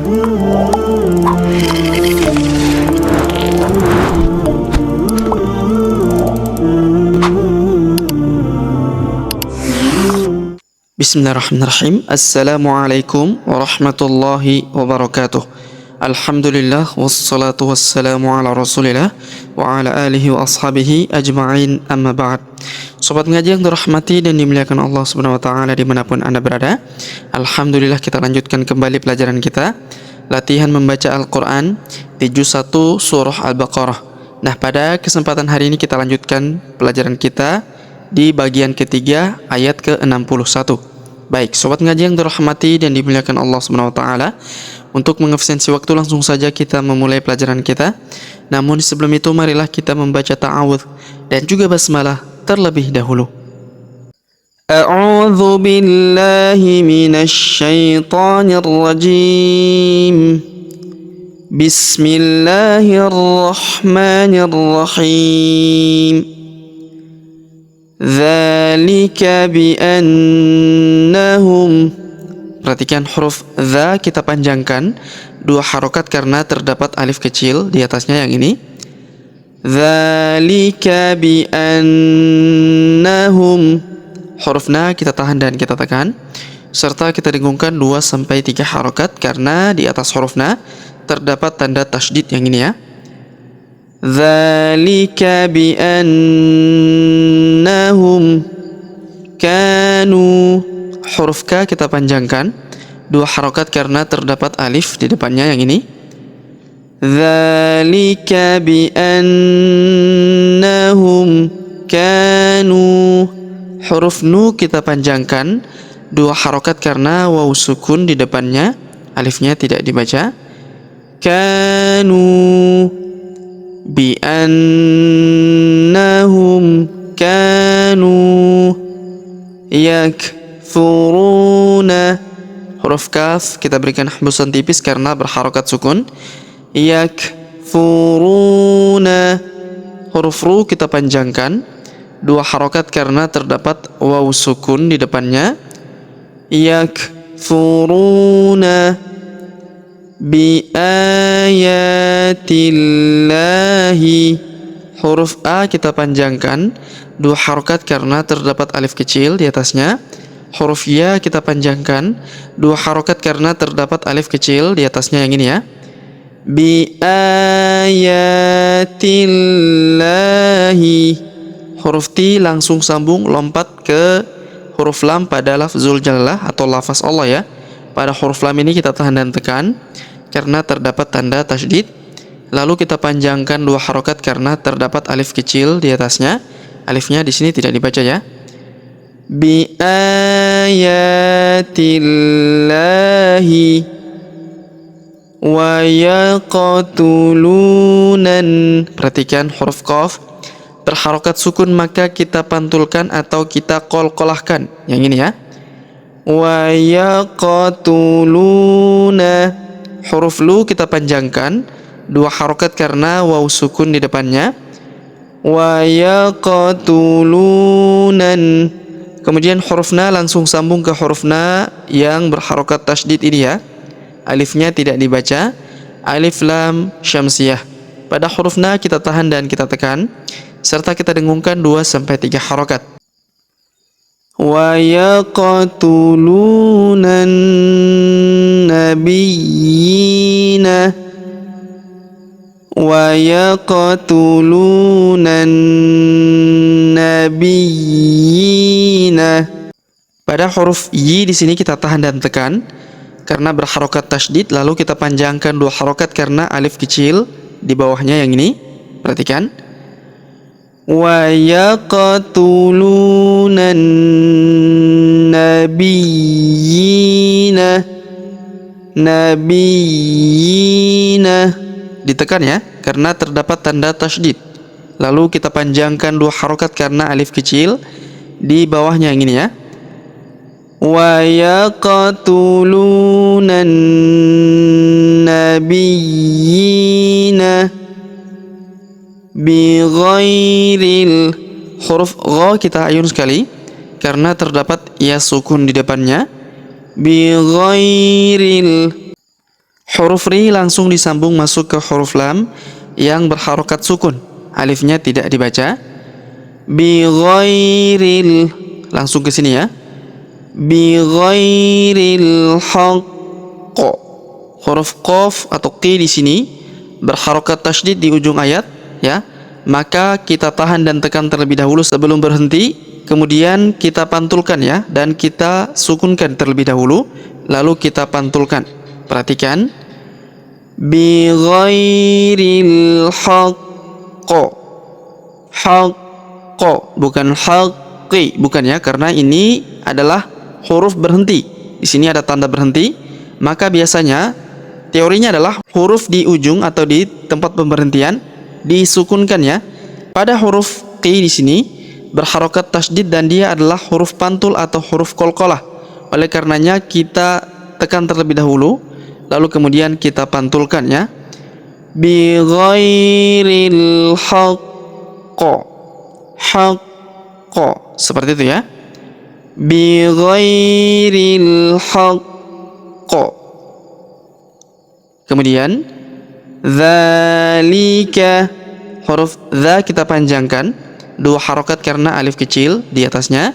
Bismillahirrahmanirrahim. Assalamualaikum warahmatullahi wabarakatuh. Alhamdulillah wassalatu wassalamu ala rasulillah wa ala alihi wa ashabihi ajma'in, amma ba'd. Sobat ngaji yang dirahmati dan dimuliakan Allah subhanahu wa ta'ala dimanapun Anda berada, alhamdulillah kita lanjutkan kembali pelajaran kita, latihan membaca Al-Quran di juz 1 surah Al-Baqarah. Nah, pada kesempatan hari ini kita lanjutkan pelajaran kita di bagian ketiga ayat ke-61. Baik, sobat ngaji yang dirahmati dan dimuliakan Allah Subhanahu wa taala, untuk mengefisiensi waktu langsung saja kita memulai pelajaran kita. Namun sebelum itu marilah kita membaca ta'awudz dan juga basmalah terlebih dahulu. A'udzu billahi minasy syaithanir rajim. Bismillahirrahmanirrahim. Dzalika biannahum. Perhatikan huruf dza kita panjangkan 2 harokat karena terdapat alif kecil di atasnya yang ini. Dzalika biannahum. Huruf na kita tahan dan kita tekan, serta kita dengungkan 2-3 harokat karena di atas huruf na terdapat tanda tasydid yang ini ya. Dzalika biannahum kanu. Huruf ka kita panjangkan 2 harokat karena terdapat alif di depannya yang ini. Dzalika biannahum kanu. Huruf nu kita panjangkan 2 harokat karena waw sukun di depannya, alifnya tidak dibaca. Kanu biannahum kanu yakfuruna. Huruf kaf kita berikan hembusan tipis karena berharokat sukun. Yakfuruna. Huruf ru kita panjangkan 2 harokat karena terdapat waw sukun di depannya. Yakfuruna biayatillahi. Huruf a kita panjangkan 2 harokat karena terdapat alif kecil di atasnya. Huruf ya kita panjangkan 2 harokat karena terdapat alif kecil di atasnya yang ini ya. Biayatillahi. Huruf ti langsung sambung lompat ke huruf lam pada lafzul jalalah atau lafaz Allah ya. Pada huruf lam ini kita tahan dan tekan karena terdapat tanda tasydid. Lalu kita panjangkan 2 harokat karena terdapat alif kecil di atasnya. Alifnya di sini tidak dibaca ya. Bi ayatillahi wa yaqtulunan. Perhatikan huruf qaf berharokat sukun maka kita pantulkan atau kita qalqalahkan. Yang ini ya. Wa yaqtuluna. Huruf lu kita panjangkan 2 harokat karena waw sukun di depannya. Wa yaqtulunan. Kemudian huruf na langsung sambung ke huruf na yang berharokat tasydid ini ya. Alifnya tidak dibaca. Alif lam syamsiyah. Pada huruf na kita tahan dan kita tekan, serta kita dengungkan 2-3 harokat. Wa yaqtulunan nabiyina. Wa yaqtulunan nabiyina. Pada huruf yi di sini kita tahan dan tekan karena berharokat tasydid, lalu kita panjangkan 2 harokat karena alif kecil di bawahnya yang ini. Perhatikan. Wa yaqtulunan nabiyina. Nabiyina. Ditekan ya, karena terdapat tanda tasydid. Lalu kita panjangkan 2 harokat karena alif kecil di bawahnya yang ini ya. Wa yaqtulunan nabiyina bighairil. Huruf gha kita ayun sekali karena terdapat ya sukun di depannya. Bighairil. Huruf ri langsung disambung masuk ke huruf lam yang berharokat sukun. Alifnya tidak dibaca. Bi ghairil, langsung ke sini ya. Bi ghairil haqq. Huruf qaf atau qi di sini berharokat tasydid di ujung ayat ya. Maka kita tahan dan tekan terlebih dahulu sebelum berhenti, kemudian kita pantulkan ya, dan kita sukunkan terlebih dahulu, lalu kita pantulkan. Perhatikan. Bi ghairil haqq. Haqq, bukan haqqi, bukan ya, karena ini adalah huruf berhenti. Di sini ada tanda berhenti, maka biasanya teorinya adalah huruf di ujung atau di tempat pemberhentian disukunkan ya. Pada huruf qi di sini berharokat tasydid dan dia adalah huruf pantul atau huruf qalqalah. Oleh karenanya kita tekan terlebih dahulu, lalu kemudian kita pantulkan ya. Bi ghairil haqq. Haqq, seperti itu ya. Bi ghairil haqq. Kemudian dzalika, huruf dza kita panjangkan, dua harokat karena alif kecil di atasnya.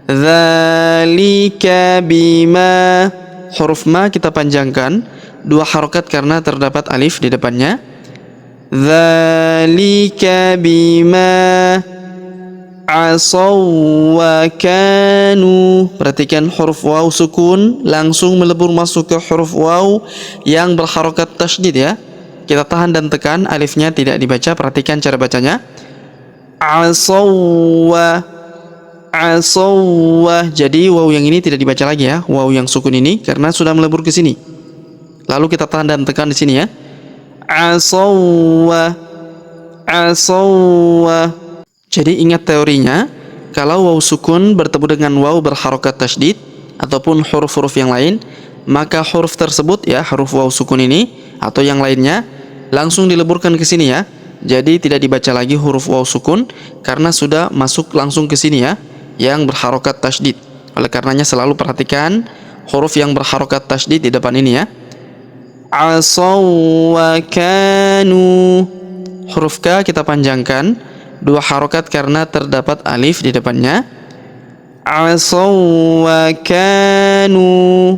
Dzalika bima, huruf ma kita panjangkan, dua harokat karena terdapat alif di depannya. Dzalika bima asaw wa kanu. Perhatikan huruf waw sukun langsung melebur masuk ke huruf waw yang berharokat tasydid ya. Kita tahan dan tekan, alifnya tidak dibaca. Perhatikan cara bacanya. Asaw wa, asaw wa. Jadi waw yang ini tidak dibaca lagi ya, waw yang sukun ini, karena sudah melebur ke sini. Lalu kita tahan dan tekan di sini ya. Asaw wa, asaw wa. Jadi ingat teorinya, kalau waw sukun bertemu dengan waw berharokat tasydid ataupun huruf-huruf yang lain, maka huruf tersebut ya, huruf waw sukun ini atau yang lainnya langsung dileburkan ke sini ya. Jadi tidak dibaca lagi huruf waw sukun karena sudah masuk langsung ke sini ya, yang berharokat tasydid. Oleh karenanya selalu perhatikan huruf yang berharokat tasydid di depan ini ya. Asaw wa kanu. Huruf K kita panjangkan, dua harokat karena terdapat alif di depannya. Asaw wa kanu.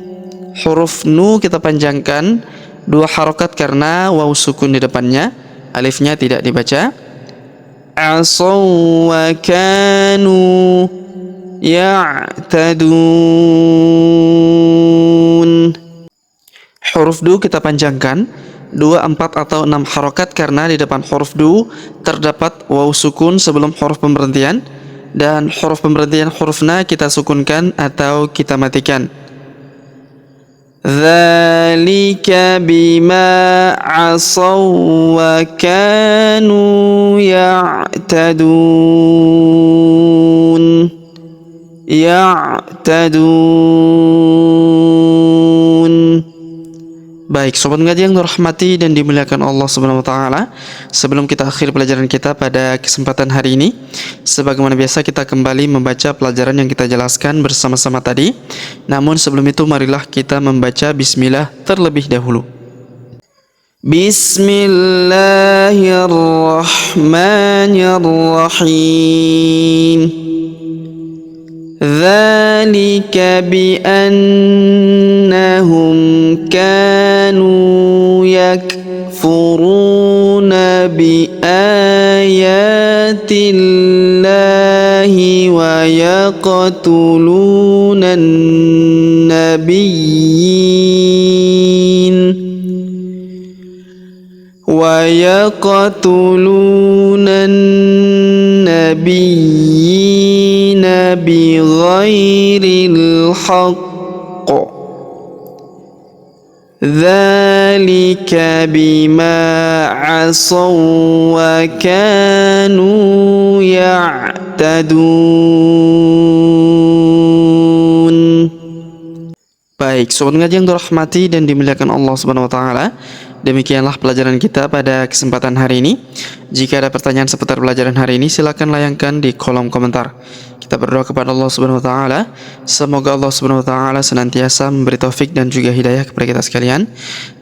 Huruf Nu kita panjangkan, dua harokat karena waw sukun di depannya, alifnya tidak dibaca. Asaw wa kanu ya'tadun. Huruf Du kita panjangkan, 2, 4 atau 6 harokat karena di depan huruf Du terdapat waw sukun sebelum huruf pemberhentian, dan huruf pemberhentian huruf Na kita sukunkan atau kita matikan. Dzalika bima asaw wa kanu ya'tadun. Ya'tadun. Baik, sobat ngaji yang dirahmati dan dimuliakan Allah Subhanahu wa taala, sebelum kita akhir pelajaran kita pada kesempatan hari ini, sebagaimana biasa kita kembali membaca pelajaran yang kita jelaskan bersama-sama tadi. Namun sebelum itu marilah kita membaca bismillah terlebih dahulu. Bismillahirrahmanirrahim. Dzalika bi'annahum kanu yakfuruna biayatillahi wa yaqtuluna an-nabiyyin bighairil haqq. Dzalika bima asaw wa kanu ya'tadun. Baik, sobat ngaji yang dirahmati dan dimuliakan Allah Subhanahu wa taala, demikianlah pelajaran kita pada kesempatan hari ini. Jika ada pertanyaan seputar pelajaran hari ini, silakan layangkan di kolom komentar. Kita berdoa kepada Allah Subhanahu wa taala, semoga Allah Subhanahu wa taala senantiasa memberi taufik dan juga hidayah kepada kita sekalian,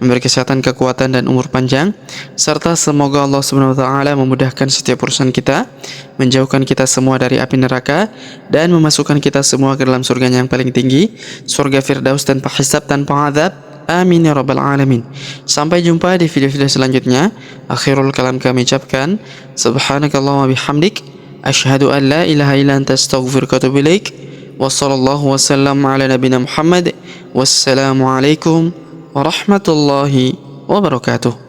memberi kesehatan, kekuatan dan umur panjang, serta semoga Allah Subhanahu wa taala memudahkan setiap urusan kita, menjauhkan kita semua dari api neraka dan memasukkan kita semua ke dalam surganya yang paling tinggi, surga Firdaus tanpa hisab, tanpa azab. Amin ya rabbal alamin. Sampai jumpa di video-video selanjutnya. Akhirul kalam kami ucapkan, subhanakallahumma bihamdik, asyhadu an la ilaha illa anta astaghfiruka wa atubu ilaik. Wassallallahu wasallam ala nabiyina Muhammad. Wassalamu alaikum warahmatullahi wabarakatuh.